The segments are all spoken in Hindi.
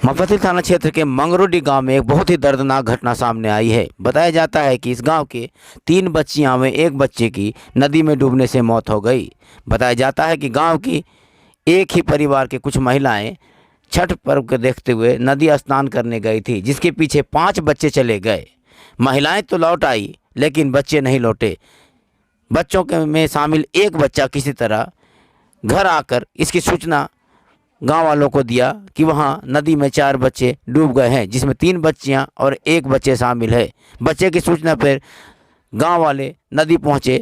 मुफस्सिल थाना क्षेत्र के मंगरोडी गांव में एक बहुत ही दर्दनाक घटना सामने आई है। बताया जाता है कि इस गांव के 3 बच्चियां में एक बच्चे की नदी में डूबने से मौत हो गई। बताया जाता है कि गांव की एक ही परिवार के कुछ महिलाएं छठ पर्व को देखते हुए नदी स्नान करने गई थी, जिसके पीछे 5 बच्चे चले गए। महिलाएं तो लौट आई लेकिन बच्चे नहीं लौटे। बच्चों के में शामिल एक बच्चा किसी तरह घर आकर इसकी सूचना गांव वालों को दिया कि वहां नदी में 4 बच्चे डूब गए हैं, जिसमें 3 बच्चियां और एक बच्चे शामिल है। बच्चे की सूचना पर गांव वाले नदी पहुंचे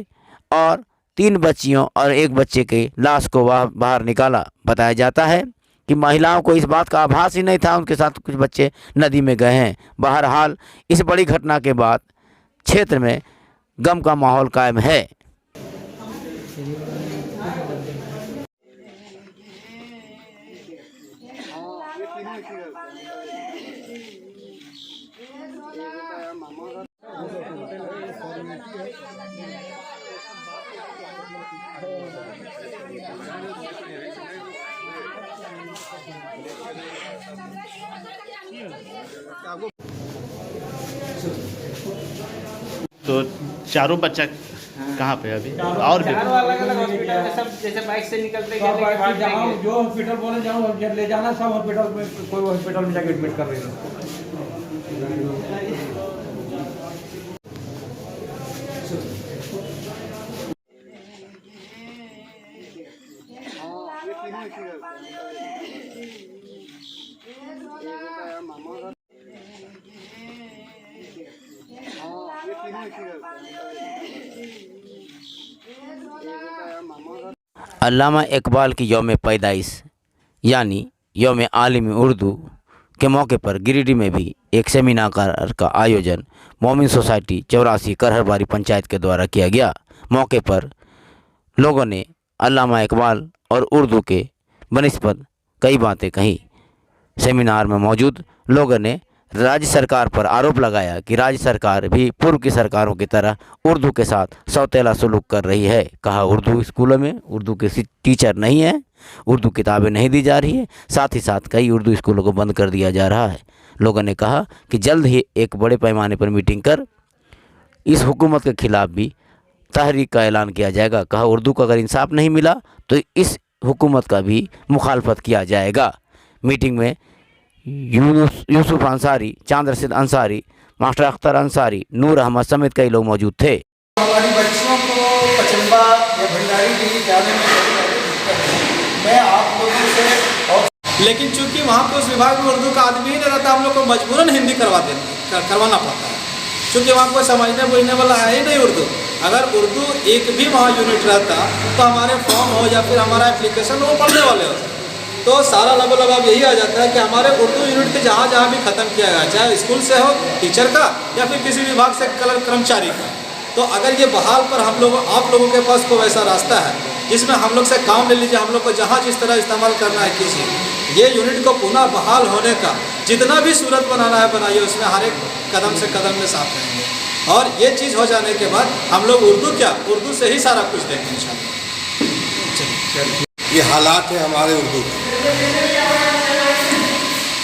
और 3 बच्चियों और एक बच्चे की लाश को बाहर निकाला। बताया जाता है कि महिलाओं को इस बात का आभास ही नहीं था उनके साथ कुछ बच्चे नदी में गए हैं। बहरहाल इस बड़ी घटना के बाद क्षेत्र में गम का माहौल कायम है। तो चारों बच्चा कहाँ पे अभी और भी अलग-अलग हॉस्पिटल में सब जैसे बाइक से निकलते गए जो हॉस्पिटल बोले जाओ ले जाना, सब हॉस्पिटल में कोई हॉस्पिटल में जाके एडमिट कर रहे हैं। अल्लामा इकबाल की यौम पैदाइश यानी यौम आलिम उर्दू के मौके पर गिरिडीह में भी एक सेमिनार का आयोजन मोमिन सोसाइटी 84 करहरबारी पंचायत के द्वारा किया गया। मौके पर लोगों ने अल्लामा इकबाल और उर्दू के बनिस्बत कई बातें कही। सेमिनार में मौजूद लोगों ने राज्य सरकार पर आरोप लगाया कि राज्य सरकार भी पूर्व की सरकारों की तरह उर्दू के साथ सौतेला सलूक कर रही है। कहा उर्दू स्कूलों में उर्दू के टीचर नहीं है, उर्दू किताबें नहीं दी जा रही है, साथ ही साथ कई उर्दू स्कूलों को बंद कर दिया जा रहा है। लोगों ने कहा कि जल्द ही एक बड़े पैमाने पर मीटिंग कर इस हुकूमत के खिलाफ भी तहरीक का ऐलान किया जाएगा। कहा उर्दू को अगर इंसाफ नहीं मिला तो इस हुकूमत का भी मुखालफत किया जाएगा। मीटिंग में यूसुफ अंसारी, चांद रशीद अंसारी, मास्टर अख्तर अंसारी, नूर अहमद समेत कई लोग मौजूद थे। हमारी बच्चियों को पचम्बा या भंडारी के लिए जाने में मैं आप लोगों से और लेकिन चूंकि वहाँ पे उस विभाग में उर्दू का आदमी ही नहीं रहता, हम लोग को मजबूरन हिंदी करवाना पड़ता है, क्योंकि वहाँ कोई समझने बुझने वाला है ही नहीं उर्दू। अगर उर्दू एक भी वहाँ यूनिट रहता तो हमारे फॉर्म हो या फिर हमारा एप्लीकेशन वो पढ़ने वाले होते। तो सारा लगभग अब यही आ जाता है कि हमारे उर्दू यूनिट के जहाँ जहाँ भी ख़त्म किया गया, चाहे स्कूल से हो टीचर का या फिर किसी विभाग से कर्मचारी का, तो अगर ये बहाल पर आप लोगों के पास कोई ऐसा रास्ता है जिसमें हम लोग से काम ले लीजिए, हम लोग को जहाँ जिस तरह इस्तेमाल करना है कीजिए। ये यूनिट को पुनः बहाल होने का जितना भी सूरत बनाना है बनाइए, उसमें हर एक कदम से कदम में साथ रहेंगे। और ये चीज़ हो जाने के बाद हम लोग उर्दू से ही सारा कुछ देखें इंशाल्लाह। ये हालात है हमारे उर्दू के।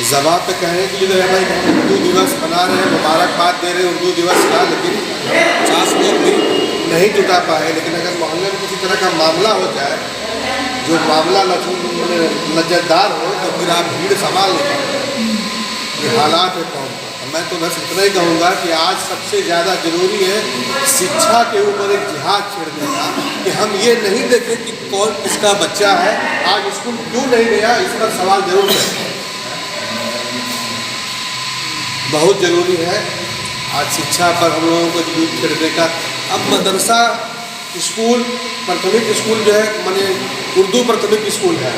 ज़बान पे कहने के लिए भाई उर्दू दिवस मना रहे हैं, मुबारकबाद दे रहे हैं उर्दू दिवस का, लेकिन 50 लोग भी नहीं जुटा पाए। लेकिन अगर मोहल्ले में किसी तरह का मामला हो जाए जो मामला लज्जतदार हो तो फिर आप भीड़ संभाल नहीं पाएंगे। ये हालात है कौन का। मैं तो बस इतना ही कहूँगा कि आज सबसे ज़्यादा ज़रूरी है शिक्षा के ऊपर एक जिहाद छेड़ने का, कि हम ये नहीं देखें कि कौन किसका बच्चा है, आज स्कूल क्यों नहीं गया, इस पर सवाल जरूर है। बहुत ज़रूरी है आज शिक्षा पर हम लोगों को जुलूस छेड़ने का। अब मदरसा स्कूल, प्राथमिक स्कूल जो है माने उर्दू प्राथमिक स्कूल है,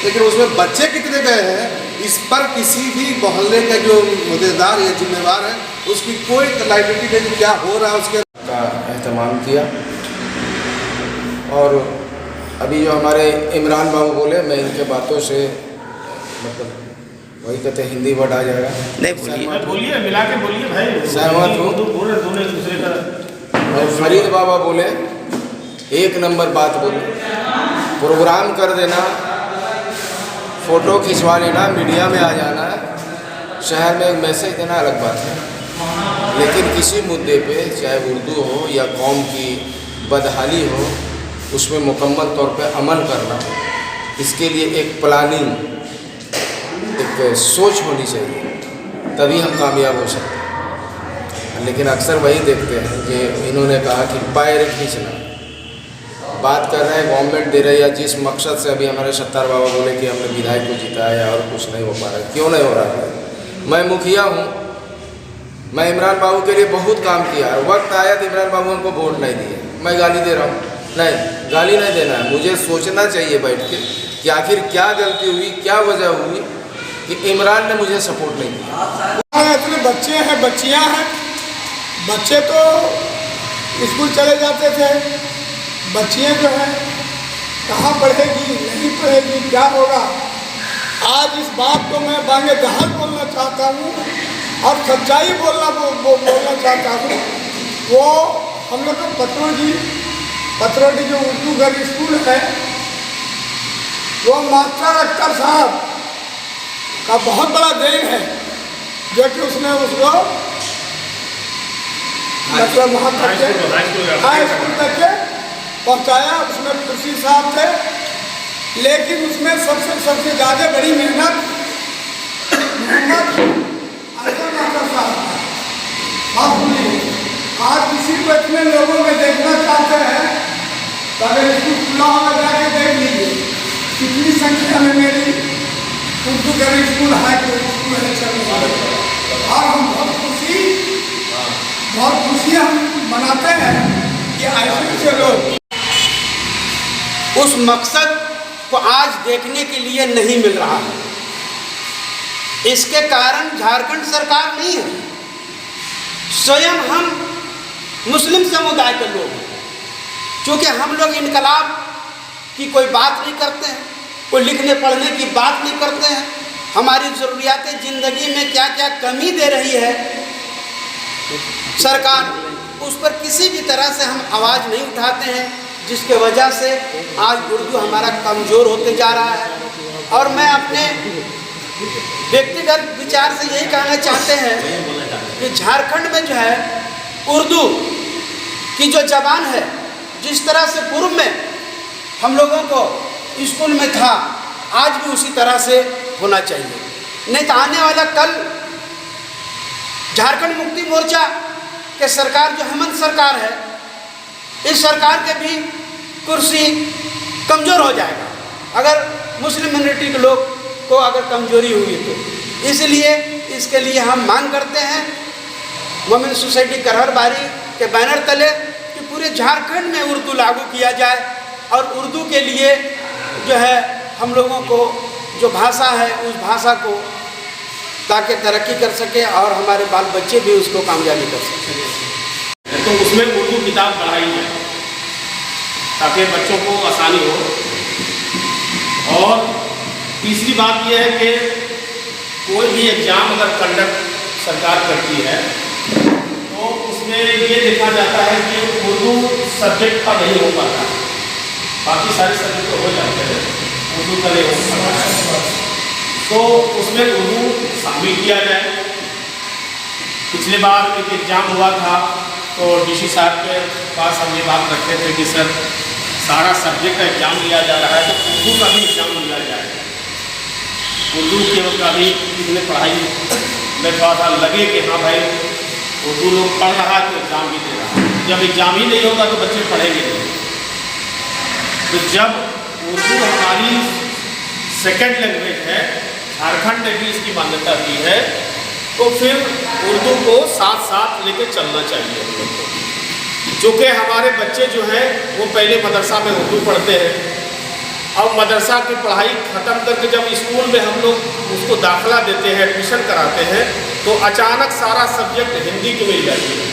लेकिन उसमें बच्चे कितने गए हैं इस पर किसी भी मोहल्ले का जो मुद्देदार या जिम्मेवार है उसकी कोई लाइबिलिटी नहीं, क्या हो रहा है उसके का एहतमाम किया। और अभी जो हमारे इमरान बाबू बोले, मैं इनके बातों से मतलब वही कहते हिंदी वर्ड आ जाएगा, नहीं बोलिए, मिला के बोलिए भाई, सहमत हूँ। दोनों एक दूसरे का। और फरीद बाबा बोले एक नंबर बात बोले, प्रोग्राम कर देना, फ़ोटो खिंचवा लेना, मीडिया में आ जाना है, शहर में एक मैसेज देना अलग बात है, लेकिन किसी मुद्दे पे चाहे उर्दू हो या कौम की बदहाली हो, उसमें मुकम्मल तौर पे अमल करना, इसके लिए एक प्लानिंग, एक सोच होनी चाहिए, तभी हम कामयाब हो सकते हैं। लेकिन अक्सर वही देखते हैं कि इन्होंने कहा कि पैर खींचना, बात कर रहे हैं गवर्नमेंट दे रही है, जिस मकसद से अभी हमारे सत्तार बाबा बोले कि हमने विधायक को जिताया और कुछ नहीं हो पा रहा है। क्यों नहीं हो रहा है? मैं मुखिया हूँ, मैं इमरान बाबू के लिए बहुत काम किया, वक्त आया तो इमरान बाबू हमको वोट नहीं दिए। मैं गाली दे रहा हूँ? नहीं, गाली नहीं देना है, मुझे सोचना चाहिए बैठ के कि आखिर क्या गलती हुई, क्या वजह हुई कि इमरान ने मुझे सपोर्ट नहीं किया। इतने बच्चे हैं, बच्चियां हैं, बच्चे तो स्कूल चले जाते थे, बच्चियां जो हैं कहाँ पढ़ेगी, नहीं पढ़ेगी, क्या होगा। आज इस बात को मैं बांगे दहाड़ बोलना चाहता हूँ और सच्चाई बोलना चाहता हूँ। वो हम लोग का पत्रोडी जो उर्दू घर स्कूल है, वो मास्टर अख्तर साहब का बहुत बड़ा देन है, जो कि उसने उसको मतलब वहाँ तक हाई स्कूल तक के पहुँचाया। उसमें खुर्शी साहब थे, लेकिन उसमें सबसे ज़्यादा बड़ी मेहनत अख्तर साहब। बात सुनिए, आज किसी को इतने लोगों में देखना चाहते हैं तो अगर स्कूल खुला होगा जाके देख लीजिए कितनी संख्या में मेरी उर्दू का स्कूल है, स्कूल है चल रहा है। और हम बहुत खुशी हम मनाते हैं कि ऐसे लोग उस मकसद को आज देखने के लिए नहीं मिल रहा है। इसके कारण झारखंड सरकार नहीं है, स्वयं हम मुस्लिम समुदाय के लोग हैं। क्योंकि हम लोग इनकलाब की कोई बात नहीं करते हैं, कोई लिखने पढ़ने की बात नहीं करते हैं, हमारी ज़रूरियातें ज़िंदगी में क्या क्या कमी दे रही है सरकार, उस पर किसी भी तरह से हम आवाज़ नहीं उठाते हैं, जिसके वजह से आज उर्दू हमारा कमज़ोर होते जा रहा है। और मैं अपने व्यक्तिगत विचार से यही कहना चाहते हैं कि झारखंड में जो है उर्दू की जो ज़बान है, जिस तरह से पूर्व में हम लोगों को स्कूल में था, आज भी उसी तरह से होना चाहिए। नहीं तो आने वाला कल झारखंड मुक्ति मोर्चा के सरकार जो हेमंत सरकार है, इस सरकार के भी कुर्सी कमज़ोर हो जाएगा अगर मुस्लिम मिनोरिटी के लोग को अगर कमजोरी हुई तो। इसलिए इसके लिए हम मांग करते हैं मोमिन सोसाइटी करहरबारी के बैनर तले कि पूरे झारखंड में उर्दू लागू किया जाए और उर्दू के लिए जो है हम लोगों को जो भाषा है उस भाषा को ताकि तरक्की कर सके और हमारे बाल बच्चे भी उसको कामयाबी कर सकें। तो उसमें उर्दू किताब पढ़ाई जाए ताकि बच्चों को आसानी हो। और तीसरी बात यह है कि कोई भी एग्ज़ाम अगर कंडक्ट सरकार करती है तो उसमें ये देखा जाता है कि उर्दू सब्जेक्ट का नहीं हो पाता, बाकी सारे सब्जेक्ट तो हो जाते हैं, उर्दू का नहीं हो पाता है, तो उसमें उर्दू शामिल किया जाए। पिछले बार एक एग्ज़ाम हुआ था तो डीसी साहब के पास हम ये बात रखते थे कि सर सारा सब्जेक्ट का एग्ज़ाम लिया जा रहा है तो उर्दू का भी एग्ज़ाम लिया जाए। उर्दू का भी इसमें पढ़ाई में थोड़ा सा लगे कि हाँ भाई उर्दू लोग पढ़ रहा है तो एग्ज़ाम भी दे रहा है। जब एग्ज़ाम ही नहीं होगा तो बच्चे पढ़ेंगे नहीं। तो जब उर्दू हमारी सेकेंड लैंग्वेज है, झारखंड ने भी इसकी मान्यता दी है, तो फिर उर्दू को साथ साथ लेके चलना चाहिए हम लोग को। चूँकि हमारे बच्चे जो हैं वो पहले मदरसा में उर्दू पढ़ते हैं, अब मदरसा की पढ़ाई ख़त्म करके जब स्कूल में हम लोग उसको दाखिला देते हैं, एडमिशन कराते हैं, तो अचानक सारा सब्जेक्ट हिंदी की मिल जाती है।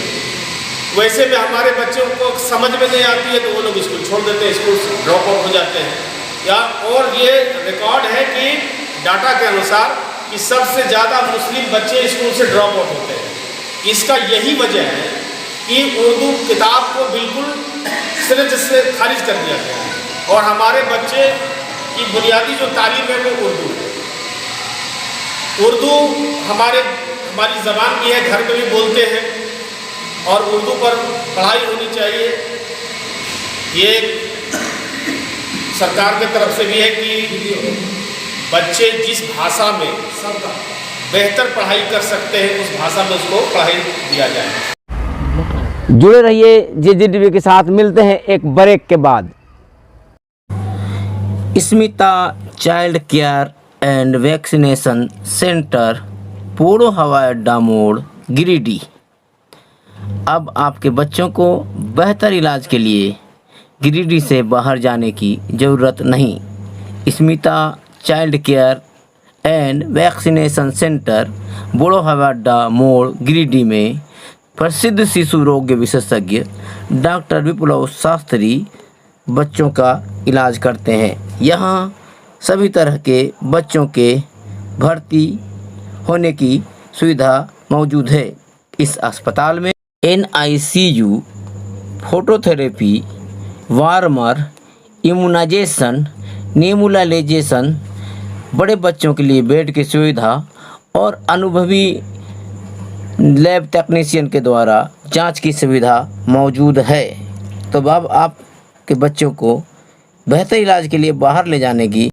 वैसे में हमारे बच्चों को समझ में नहीं आती है तो वो लोग स्कूल छोड़ देते हैं, स्कूल से ड्रॉप आउट हो जाते हैं। या और ये रिकॉर्ड है कि डाटा के अनुसार कि सबसे ज़्यादा मुस्लिम बच्चे स्कूल से ड्रॉप आउट होते हैं। इसका यही वजह है कि उर्दू किताब को बिल्कुल सिरे से खारिज कर दिया गया है और हमारे बच्चे की बुनियादी जो तालीम है वो उर्दू है। उर्दू हमारी ज़बान भी है, घर में भी बोलते हैं और उर्दू पर पढ़ाई होनी चाहिए। ये सरकार की तरफ से भी है कि बच्चे जिस भाषा में बेहतर पढ़ाई कर सकते हैं उस भाषा में उसको पढ़ाई दिया जाए। जुड़े रहिए JJTV के साथ, मिलते हैं एक ब्रेक के बाद। Smita child care and vaccination centre, पोड़ो हवाई अड्डा मोड़, गिरिडीह। अब आपके बच्चों को बेहतर इलाज के लिए गिरिडीह से बाहर जाने की ज़रूरत नहीं। Smita child care and vaccination centre, पोड़ो हवाई अड्डा मोड़, गिरिडीह में प्रसिद्ध शिशु रोग विशेषज्ञ डॉक्टर विप्लव शास्त्री बच्चों का इलाज करते हैं। यहाँ सभी तरह के बच्चों के भर्ती होने की सुविधा मौजूद है। इस अस्पताल में NICU, phototherapy, warmer, immunization, nebulization, बड़े बच्चों के लिए बेड की सुविधा और अनुभवी लैब टेक्नीशियन के द्वारा जांच की सुविधा मौजूद है। तो अब आपके बच्चों को बेहतर इलाज के लिए बाहर ले जाने की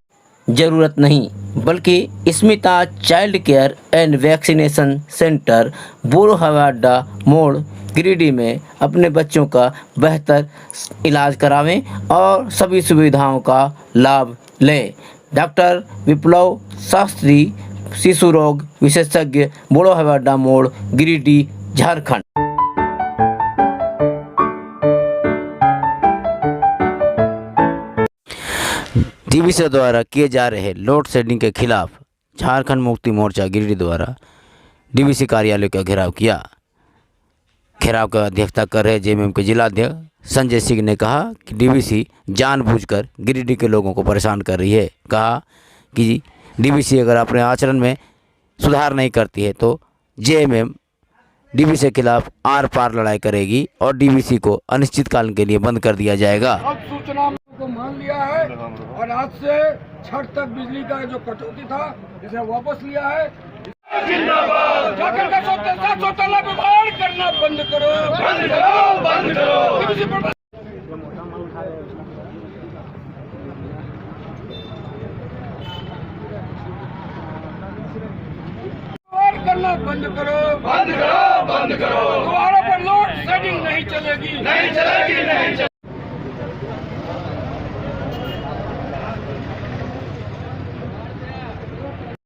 ज़रूरत नहीं, बल्कि Smita child care and vaccination centre, पोड़ो हवाई अड्डा मोड़, गिरिडीह में अपने बच्चों का बेहतर इलाज करावें और सभी सुविधाओं का लाभ लें। डॉक्टर विप्लव शास्त्री, शिशु रोग विशेषज्ञ, पोड़ो हवाई अड्डा मोड़, गिरिडीह, झारखंड। DVC द्वारा किए जा रहे लोड शेडिंग के खिलाफ झारखंड मुक्ति मोर्चा गिरिडीह द्वारा DVC कार्यालय का घेराव किया। घेराव का अध्यक्षता कर रहे JMM के जिलाध्यक्ष संजय सिंह ने कहा कि DVC जानबूझकर गिरिडीह के लोगों को परेशान कर रही है। कहा कि DVC अगर अपने आचरण में सुधार नहीं करती है तो JMM DVC के खिलाफ आर पार लड़ाई करेगी और DVC को अनिश्चितकाल के लिए बंद कर दिया जाएगा। अब सूचना को मान लिया है और आज से छठ तक बिजली का जो कटौती था इसे वापस लिया है। शौचालय व्यवहार करना बंद करो, बंद करो, बंद करो। करना बंद करो, बंद करो, बंद करो। द्वारों पर लोड शेडिंग नहीं चलेगी, नहीं चलेगी, नहीं चलेगी।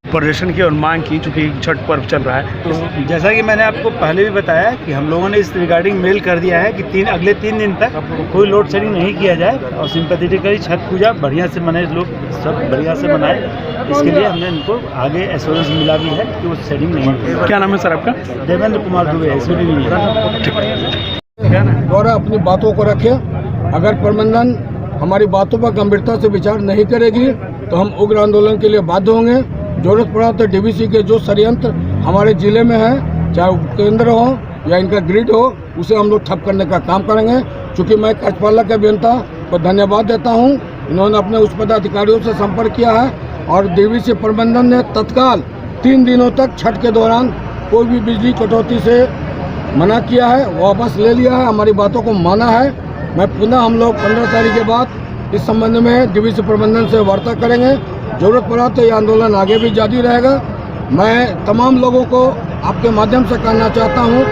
प्रदर्शन की और मांग की, चूँकि छठ पर्व चल रहा है। तो जैसा कि मैंने आपको पहले भी बताया कि हम लोगों ने इस रिगार्डिंग मेल कर दिया है कि अगले 3 दिन तक कोई लोड शेडिंग नहीं किया जाए और सिंपैथेटिकली छठ पूजा बढ़िया से मनाए, लोग सब बढ़िया से मनाए। इसके लिए हमने इनको आगे एश्योरेंस मिला भी है कि वो शेडिंग नहीं होगी। क्या नाम है सर आपका? देवेंद्र कुमार दुबे, द्वारा अपनी बातों को रखे। अगर प्रबंधन हमारी बातों पर गंभीरता से विचार नहीं करेगी तो हम उग्र आंदोलन के लिए बाध्य होंगे। जरूरत पड़ा तो DVC के जो षड्यंत्र हमारे जिले में है, चाहे केंद्र हो या इनका ग्रिड हो, उसे हम लोग ठप करने का काम करेंगे। चूँकि मैं कार्यपालक अभियंता को धन्यवाद देता हूँ, इन्होंने अपने उच्च पदाधिकारियों से संपर्क किया है और DVC प्रबंधन ने तत्काल 3 दिनों तक छठ के दौरान कोई भी बिजली कटौती से मना किया है, वापस ले लिया है, हमारी बातों को माना है। मैं पुनः हम लोग 15 तारीख के बाद इस संबंध में DVC प्रबंधन से वार्ता करेंगे। जरूरत पड़ा तो ये आंदोलन आगे भी जारी रहेगा। मैं तमाम लोगों को आपके माध्यम से कहना चाहता हूँ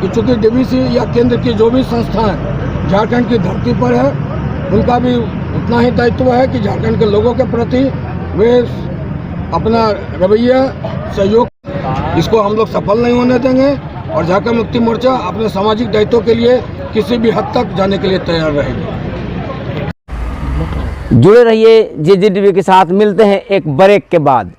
कि चूँकि DVC या केंद्र की जो भी संस्थाएं झारखंड की धरती पर है, उनका भी उतना ही दायित्व है कि झारखंड के लोगों के प्रति वे अपना रवैया सहयोग, इसको हम लोग सफल नहीं होने देंगे और झारखंड मुक्ति मोर्चा अपने सामाजिक दायित्वों के लिए किसी भी हद तक जाने के लिए तैयार रहेगी। जुड़े रहिए JJTV के साथ, मिलते हैं एक ब्रेक के बाद।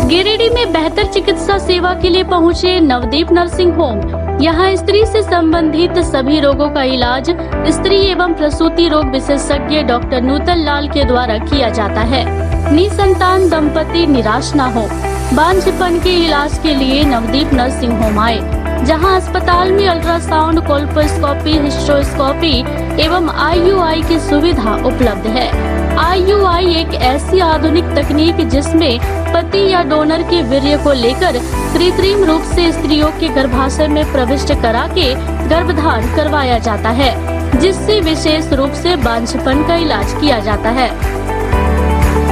गिरिडीह में बेहतर चिकित्सा सेवा के लिए पहुंचे नवदीप नर्सिंग होम। यहां स्त्री से संबंधित सभी रोगों का इलाज स्त्री एवं प्रसूति रोग विशेषज्ञ डॉक्टर नूतन लाल के द्वारा किया जाता है। निसंतान दंपति निराश न हो, बांझपन के इलाज के लिए नवदीप नर्सिंग होम आए, जहां अस्पताल में अल्ट्रासाउंड, कोल्पोस्कोपी, हिस्ट्रोस्कोपी एवं IUI की सुविधा उपलब्ध है। IUI एक ऐसी आधुनिक तकनीक जिसमें पति या डोनर के वीर्य को लेकर कृत्रिम रूप से स्त्रियों के गर्भाशय में प्रविष्ट करा के गर्भधारण करवाया जाता है, जिससे विशेष रूप से बांझपन का इलाज किया जाता है।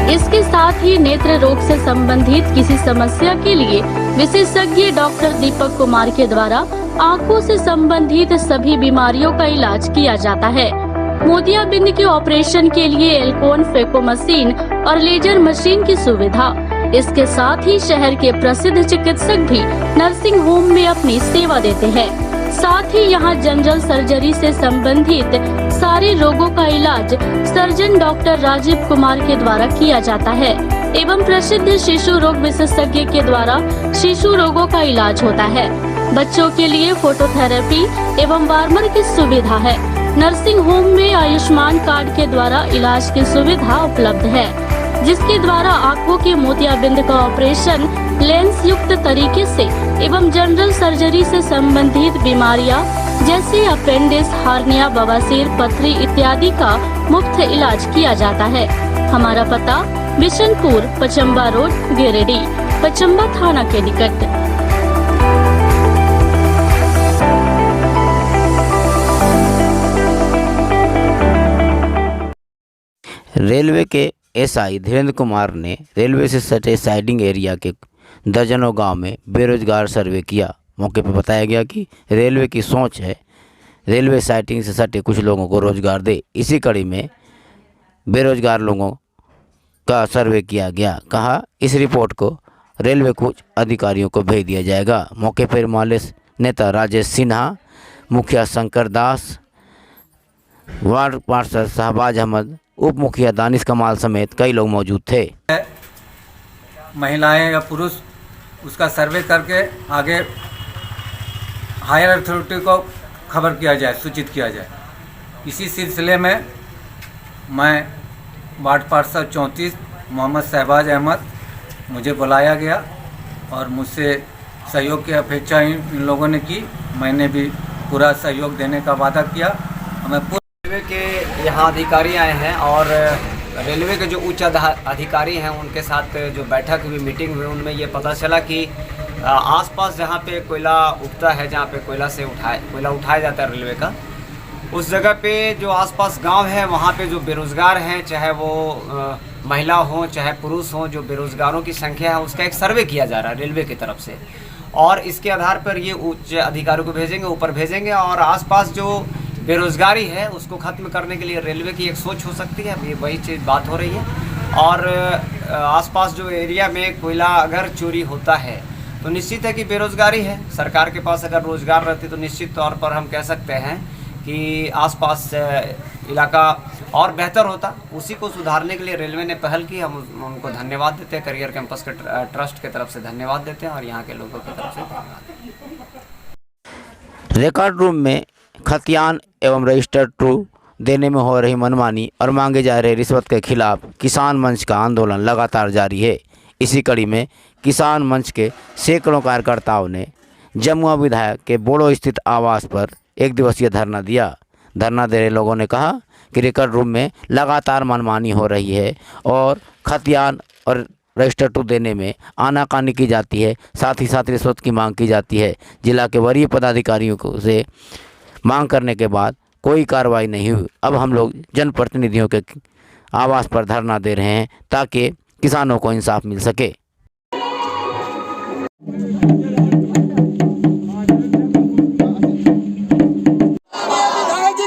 इसके साथ ही नेत्र रोग से संबंधित किसी समस्या के लिए विशेषज्ञ डॉक्टर दीपक कुमार के द्वारा आंखों से संबंधित सभी बीमारियों का इलाज किया जाता है। मोतियाबिंद के ऑपरेशन के लिए एल्कोन फेको मशीन और लेजर मशीन की सुविधा। इसके साथ ही शहर के प्रसिद्ध चिकित्सक भी नर्सिंग होम में अपनी सेवा देते हैं। साथ ही यहाँ जनरल सर्जरी से संबंधित सारे रोगों का इलाज सर्जन डॉक्टर राजीव कुमार के द्वारा किया जाता है एवं प्रसिद्ध शिशु रोग विशेषज्ञ के द्वारा शिशु रोगों का इलाज होता है। बच्चों के लिए फोटोथेरेपी एवं वार्मर की सुविधा है। नर्सिंग होम में आयुष्मान कार्ड के द्वारा इलाज की सुविधा उपलब्ध है, जिसके द्वारा आंखों के मोतियाबिंद का ऑपरेशन लेंस युक्त तरीके से एवं जनरल सर्जरी से संबंधित बीमारियां जैसे अपेंडिक्स, हार्निया, बवासीर, पथरी इत्यादि का मुफ्त इलाज किया जाता है। हमारा पता बिशनपुर, पचम्बा रोड, गिरिडीह, पचम्बा थाना के निकट। रेलवे के SI धीरेन्द्र कुमार ने रेलवे से सटे साइडिंग एरिया के दर्जनों गांव में बेरोजगार सर्वे किया। मौके पर बताया गया कि रेलवे की सोच है रेलवे साइडिंग से सटे कुछ लोगों को रोजगार दे। इसी कड़ी में बेरोजगार लोगों का सर्वे किया गया। कहा इस रिपोर्ट को रेलवे कुछ अधिकारियों को भेज दिया जाएगा। मौके पर माले नेता राजेश सिन्हा, मुखिया शंकर दास, वार्ड पार्षद शहबाज अहमद, उप मुखिया दानिश कमाल समेत कई लोग मौजूद थे। महिलाएं या पुरुष उसका सर्वे करके आगे हायर अथॉरिटी को खबर किया जाए, सूचित किया जाए। इसी सिलसिले में मैं वार्ड पार्षद 34 मोहम्मद शहबाज अहमद, मुझे बुलाया गया और मुझसे सहयोग की अपेक्षा इन लोगों ने की। मैंने भी पूरा सहयोग देने का वादा किया। हमें रेलवे के यहाँ अधिकारी आए हैं और रेलवे के जो उच्च अधिकारी हैं उनके साथ जो बैठक हुई, मीटिंग हुई, उनमें ये पता चला कि आसपास जहाँ पे कोयला उगता है, जहाँ पे कोयला उठाया जाता है रेलवे का, उस जगह पे जो आसपास गांव है वहाँ पे जो बेरोज़गार हैं, चाहे वो महिला हो चाहे पुरुष हो, जो बेरोज़गारों की संख्या है उसका एक सर्वे किया जा रहा है रेलवे की तरफ से। और इसके आधार पर ये उच्च अधिकारियों को भेजेंगे, ऊपर भेजेंगे और आसपास जो बेरोज़गारी है उसको ख़त्म करने के लिए रेलवे की एक सोच हो सकती है। अभी वही चीज़ बात हो रही है। और आसपास जो एरिया में कोयला अगर चोरी होता है तो निश्चित है कि बेरोज़गारी है। सरकार के पास अगर रोज़गार रहती तो निश्चित तौर पर हम कह सकते हैं कि आसपास इलाका और बेहतर होता। उसी को सुधारने के लिए रेलवे ने पहल की। हम उनको धन्यवाद देते हैं, करियर कैंपस के ट्रस्ट की तरफ से धन्यवाद देते हैं और यहाँ के लोगों की तरफ से धन्यवाद। रिकॉर्ड रूम में खतियान एवं रजिस्टर ट्रू देने में हो रही मनमानी और मांगे जा रहे रिश्वत के खिलाफ किसान मंच का आंदोलन लगातार जारी है। इसी कड़ी में किसान मंच के सैकड़ों कार्यकर्ताओं ने जमुआ विधायक के बोड़ो स्थित आवास पर एक दिवसीय धरना दिया। धरना दे रहे लोगों ने कहा कि रिकॉर्ड रूम में लगातार मनमानी हो रही है और खतियान और रजिस्टर टू देने में आनाकानी की जाती है, साथ ही साथ रिश्वत की मांग की जाती है। जिला के वरीय पदाधिकारियों को से मांग करने के बाद कोई कार्रवाई नहीं हुई। अब हम लोग जनप्रतिनिधियों के आवास पर धरना दे रहे हैं ताकि किसानों को इंसाफ मिल सके।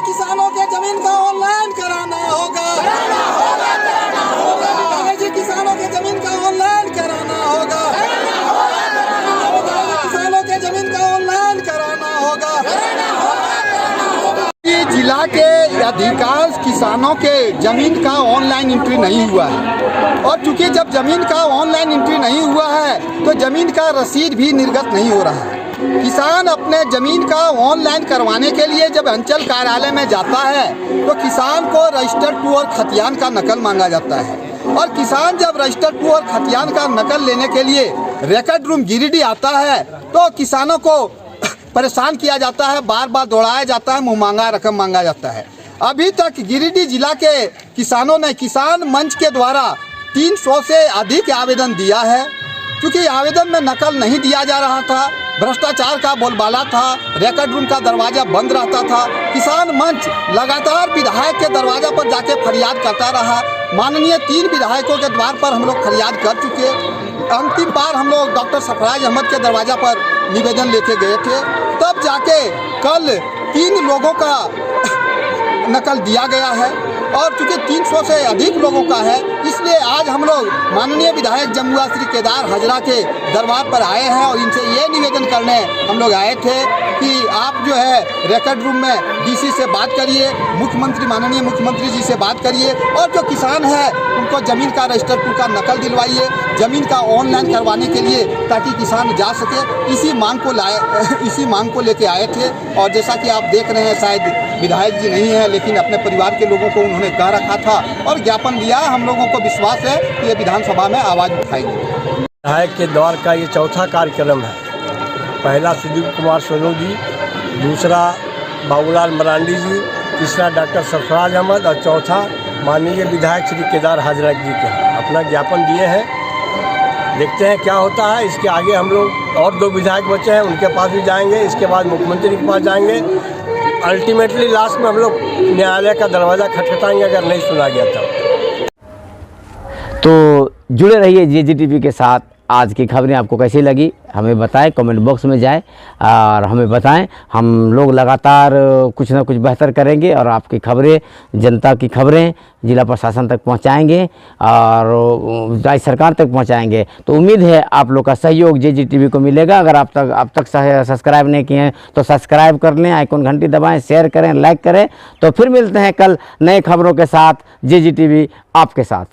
किसानों के जमीन का ऑनलाइन कराना होगा। किसानों के जमीन का ऑनलाइन कराना होगा। किसानों के जमीन का ऑनलाइन कराना होगा। जिला के अधिकांश किसानों के जमीन का ऑनलाइन एंट्री नहीं हुआ है और चूंकि जब जमीन का ऑनलाइन एंट्री नहीं हुआ है तो जमीन का रसीद भी निर्गत नहीं हो रहा है। किसान अपने जमीन का ऑनलाइन करवाने के लिए जब अंचल कार्यालय में जाता है तो किसान को रजिस्टर टू और खतियान का नकल मांगा जाता है और किसान जब रजिस्टर टू और खतियान का नकल लेने के लिए रिकॉर्ड रूम गिरिडीह आता है तो किसानों को परेशान किया जाता है, बार बार दौड़ाया जाता है, मुँह मांगा रकम मांगा जाता है। अभी तक गिरिडीह जिला के किसानों ने किसान मंच के द्वारा 300 से अधिक आवेदन दिया है। क्योंकि आवेदन में नकल नहीं दिया जा रहा था, भ्रष्टाचार का बोलबाला था, रिकॉर्ड रूम का दरवाज़ा बंद रहता था। किसान मंच लगातार विधायक के दरवाजा पर जाके फरियाद करता रहा। माननीय 3 विधायकों के द्वार पर हम लोग फरियाद कर चुके। अंतिम बार हम लोग डॉक्टर सरफराज अहमद के दरवाजा पर निवेदन लेके गए थे, तब जाके कल 3 लोगों का नकल दिया गया है और चूँकि 300 से अधिक लोगों का है, इसलिए आज हम लोग माननीय विधायक जमुआ श्री केदार हाजरा के दरबार पर आए हैं और इनसे ये निवेदन करने हम लोग आए थे कि आप जो है रिकॉर्ड रूम में डीसी से बात करिए, मुख्यमंत्री माननीय मुख्यमंत्री जी से बात करिए और जो किसान है उनको ज़मीन का रजिस्टर टू का नकल दिलवाइए, ज़मीन का ऑनलाइन करवाने के लिए, ताकि किसान जा सके। इसी मांग को लेके आए थे और जैसा कि आप देख रहे हैं, शायद विधायक जी नहीं है लेकिन अपने परिवार के लोगों को उन्होंने कह रखा था और ज्ञापन दिया। हम लोगों को विश्वास है कि ये विधानसभा में आवाज़ उठाएंगे। विधायक के दौर का ये चौथा कार्यक्रम है। पहला सुदीप कुमार सोनू जी, दूसरा बाबूलाल मरांडी जी, तीसरा डॉक्टर सरफराज अहमद और चौथा माननीय विधायक श्री केदार हाजरा जी के अपना ज्ञापन दिए हैं। देखते हैं क्या होता है। इसके आगे हम लोग और 2 विधायक बचे हैं, उनके पास भी जाएंगे। इसके बाद मुख्यमंत्री के पास जाएंगे। अल्टीमेटली लास्ट में हम लोग न्यायालय का दरवाज़ा खटखटाएंगे अगर नहीं सुना गया तब। तो जुड़े रहिए JGTV के साथ। आज की खबरें आपको कैसी लगी हमें बताएं, कमेंट बॉक्स में जाएं और हमें बताएं। हम लोग लगातार कुछ ना कुछ बेहतर करेंगे और आपकी खबरें, जनता की खबरें जिला प्रशासन तक पहुंचाएंगे और राज्य सरकार तक पहुंचाएंगे। तो उम्मीद है आप लोग का सहयोग JGTV को मिलेगा। अगर आप तक सब्सक्राइब नहीं किए हैं तो सब्सक्राइब कर लें, आइकन घंटी दबाएं, शेयर करें, लाइक करें। तो फिर मिलते हैं कल नए खबरों के साथ। JGTV आपके साथ।